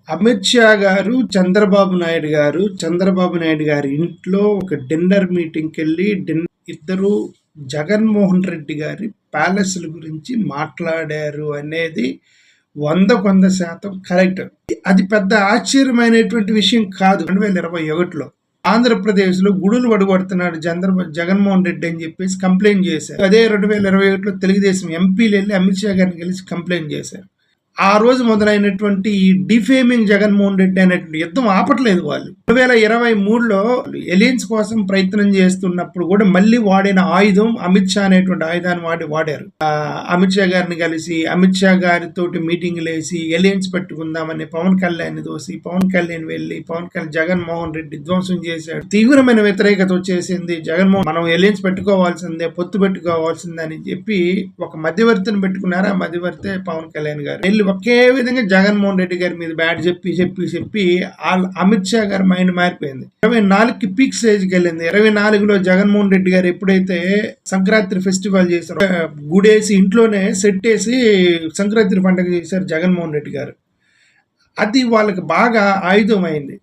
అమిత్ షా గారు, చంద్రబాబు నాయుడు గారి ఇంట్లో ఒక డిన్నర్ మీటింగ్‌కెళ్ళి ఇద్దరు జగన్మోహన్ రెడ్డి గారి ప్యాలెస్‌ల గురించి మాట్లాడారు అనేది 100% కరెక్ట్. అది పెద్ద ఆశ్చర్యమైనటువంటి విషయం కాదు. 2021లో ఆంధ్రప్రదేశ్‌లో గుడులు పడగొడుతున్నాడు జగన్మోహన్ రెడ్డి అని చెప్పేసి కంప్లైంట్ చేశారు. అదే 2021లో తెలుగుదేశం ఎంపీలెళ్ళి అమిత్ షా గారిని కలిసి కంప్లైంట్ చేశారు. ఆ రోజు మొదలైనటువంటి ఈ డిఫేమింగ్ జగన్మోహన్ రెడ్డి అనేటువంటి యుద్ధం ఆపట్లేదు వాళ్ళు. 2023లో ఎలియన్స్ కోసం ప్రయత్నం చేస్తున్నప్పుడు కూడా మళ్ళీ వాడిన ఆయుధం అమిత్ షా అనేటువంటి ఆయుధాన్ని వాడారు. అమిత్ షా గారిని కలిసి అమిత్ షా గారితో మీటింగ్లు వేసి ఎలియన్స్ పెట్టుకుందామని పవన్ కళ్యాణ్ దోసి పవన్ కళ్యాణ్ వెళ్ళి జగన్మోహన్ రెడ్డి ధ్వంసం చేశాడు. తీవ్రమైన వ్యతిరేకత వచ్చేసింది. మనం ఎలియన్స్ పెట్టుకోవాల్సిందే, పొత్తు పెట్టుకోవాల్సిందే అని చెప్పి ఒక మధ్యవర్తిని పెట్టుకున్నారు. ఆ మధ్యవర్తే పవన్ కళ్యాణ్ గారు వెళ్ళి ఒకే విధంగా జగన్మోహన్ రెడ్డి గారి మీద బ్యాడ్ చెప్పి అమిత్ షా గారి మైండ్ మారిపోయింది. 24కి పీక్ స్టేజ్కి వెళ్ళింది. 24లో జగన్మోహన్ రెడ్డి గారు ఎప్పుడైతే సంక్రాంతి ఫెస్టివల్ చేశారో, గుడేసి ఇంట్లోనే సెట్ వేసి సంక్రాంతి పండుగ చేశారు జగన్మోహన్ రెడ్డి గారు. అది వాళ్ళకి బాగా ఆయుధం అయింది.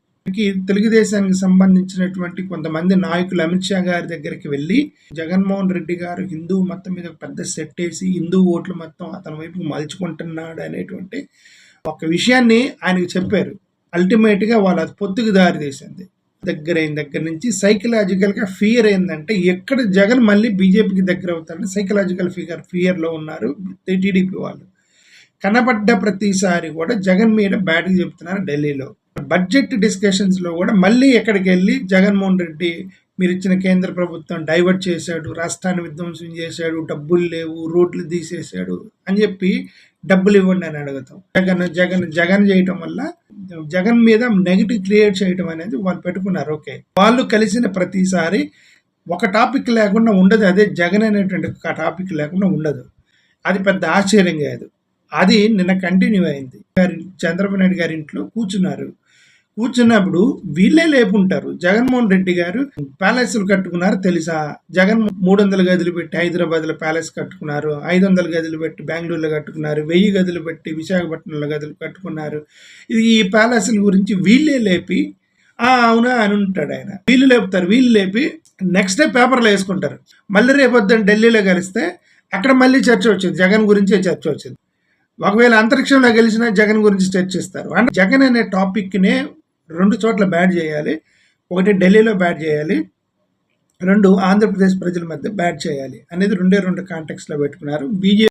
తెలుగుదేశానికి సంబంధించినటువంటి కొంతమంది నాయకులు అమిత్ షా గారి దగ్గరికి వెళ్ళి జగన్మోహన్ రెడ్డి గారు హిందూ మొత్తం మీద పెద్ద సెట్ వేసి హిందూ ఓట్లు మొత్తం అతని వైపు మలుచుకుంటున్నాడు అనేటువంటి ఒక విషయాన్ని ఆయనకు చెప్పారు. అల్టిమేట్ గా వాళ్ళ పొత్తుకు దారి తీసింది. దగ్గర నుంచి సైకలాజికల్ గా ఫియర్ ఏంటంటే ఎక్కడ జగన్ మళ్ళీ బీజేపీకి దగ్గర అవుతారని సైకలాజికల్ ఫియర్ లో ఉన్నారు టీడీపీ వాళ్ళు. కనబడ్డ ప్రతిసారి కూడా జగన్ మీద బ్యాడ్గా చెప్తున్నారు. ఢిల్లీలో బడ్జెట్ డిస్కషన్స్ లో కూడా మళ్ళీ ఎక్కడికి వెళ్ళి జగన్మోహన్ రెడ్డి మీరు ఇచ్చిన కేంద్ర ప్రభుత్వం డైవర్ట్ చేశాడు, రాష్ట్రాన్ని విధ్వంసం చేశాడు, డబ్బులు లేవు, రోడ్లు తీసేశాడు అని చెప్పి డబ్బులు ఇవ్వండి అని అడుగుతాం. జగన్ చేయటం వల్ల జగన్ మీద నెగిటివ్ క్రియేట్ చేయటం అనేది వాళ్ళు పెట్టుకున్నారు. ఓకే, వాళ్ళు కలిసిన ప్రతిసారి ఒక టాపిక్ లేకుండా ఉండదు. అదే జగన్ అనేటువంటి ఒక టాపిక్ లేకుండా ఉండదు. అది పెద్ద ఆశ్చర్యం కాదు. అది నిన్న కంటిన్యూ అయింది. చంద్రబాబు నాయుడు గారి ఇంట్లో కూర్చున్నప్పుడు వీళ్ళే లేపుంటారు. జగన్మోహన్ రెడ్డి గారు ప్యాలెస్లు కట్టుకున్నారు తెలుసా? జగన్ 300 గదులు పెట్టి హైదరాబాద్ లో ప్యాలెస్ కట్టుకున్నారు, 500 గదులు పెట్టి బెంగళూరులో కట్టుకున్నారు, 1000 గదులు పెట్టి విశాఖపట్నంలో గదులు కట్టుకున్నారు. ఈ ప్యాలెస్ల గురించి వీళ్ళే లేపి అవునా అని ఉంటాడు ఆయన. వీళ్ళు లేపి నెక్స్ట్ డే పేపర్లో వేసుకుంటారు. మళ్ళీ రేపొద్దున ఢిల్లీలో కలిస్తే అక్కడ మళ్ళీ చర్చ వచ్చింది, జగన్ గురించే చర్చ వచ్చింది. ఒకవేళ అంతరిక్షంలో గెలిచినా జగన్ గురించి చర్చిస్తారు. అంటే జగన్ అనే టాపిక్నే 2 చోట్ల బ్యాడ్ చేయాలి. ఒకటి ఢిల్లీలో బ్యాడ్ చేయాలి, 2 ఆంధ్రప్రదేశ్ ప్రజల మధ్య బ్యాడ్ చేయాలి అనేది 2 కాంటెక్స్ట్ లో పెట్టుకున్నారు. బీజేపీ